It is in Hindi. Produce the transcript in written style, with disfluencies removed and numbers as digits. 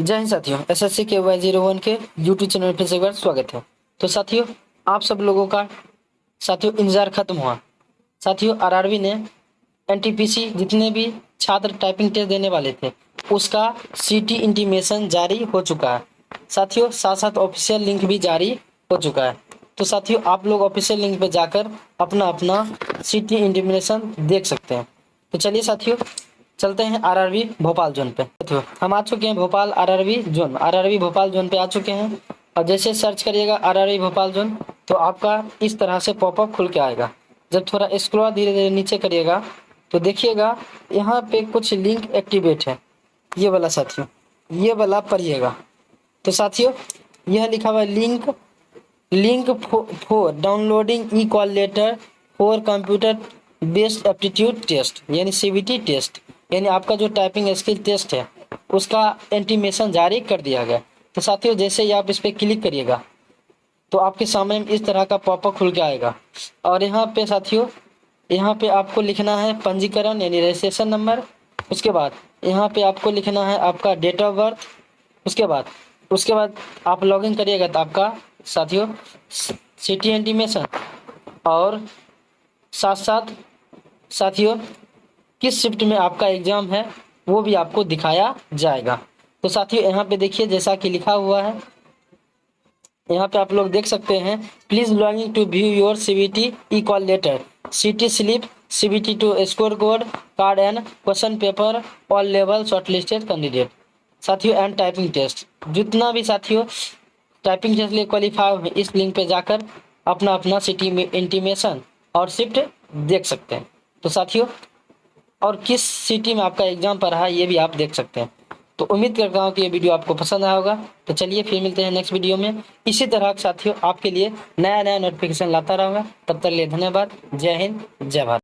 जय हिंद साथियों, एसएससी के Y01 के यूट्यूब चैनल पर से एक बार स्वागत है। तो साथियों, आप सब लोगों का साथियों इंतजार खत्म हुआ। साथियों, आरआरबी ने एनटीपीसी जितने भी छात्र टाइपिंग टेस्ट देने वाले थे उसका सीटी इंटीमेशन जारी हो चुका है। साथियों, साथ साथ ऑफिशियल लिंक भी जारी हो चुका है। तो साथियों, आप लोग ऑफिशियल लिंक पे जाकर अपना अपना सीटी इंटीमेशन देख सकते हैं। तो चलिए साथियों, चलते हैं आरआरबी भोपाल जोन पे। साथियों, हम आ चुके हैं भोपाल आरआरबी भोपाल जोन पे आ चुके हैं। और जैसे सर्च करिएगा आरआरबी भोपाल जोन, तो आपका इस तरह से पॉपअप खुल के आएगा। जब थोड़ा स्क्रॉल धीरे धीरे नीचे करिएगा तो देखिएगा यहाँ पे कुछ लिंक एक्टिवेट है, ये वाला साथियों, ये वाला पढ़िएगा। तो साथियों, यह लिखा हुआ है link for downloading e call letter for computer based aptitude test यानी सीबीटी टेस्ट, यानी आपका जो टाइपिंग स्किल टेस्ट है उसका इंटीमेशन जारी कर दिया गया। तो साथियों, जैसे ही आप इस पर क्लिक करिएगा तो आपके सामने इस तरह का पॉपअप खुल के आएगा। और यहाँ पे साथियों, यहाँ पे आपको लिखना है पंजीकरण यानी रजिस्ट्रेशन नंबर। उसके बाद यहाँ पे आपको लिखना है आपका डेट ऑफ बर्थ। उसके बाद आप लॉगिन करिएगा तो आपका साथियों सिटी इंटीमेशन और साथ साथ साथियों किस शिफ्ट में आपका एग्जाम है वो भी आपको दिखाया जाएगा। तो साथियों, यहाँ पे देखिए जैसा कि लिखा हुआ है, यहाँ पे आप लोग देख सकते हैं, please logging to view your CBT e call letter, city slip, CBT two score code card and question paper all level shortlisted candidate. साथियों, एंड टाइपिंग टेस्ट, जितना भी साथियों टाइपिंग टेस्ट लिए क्वालिफाई है इस लिंक पे जाकर अपना अपना सिटी इंटीमेशन और शिफ्ट देख सकते हैं। तो साथियों, और किस सिटी में आपका एग्जाम पर रहा ये भी आप देख सकते हैं। तो उम्मीद करता हूँ कि ये वीडियो आपको पसंद आया होगा। तो चलिए फिर मिलते हैं नेक्स्ट वीडियो में। इसी तरह साथियों आपके लिए नया नोटिफिकेशन लाता रहूँगा। तब तक के लिए धन्यवाद। जय हिंद, जय भारत।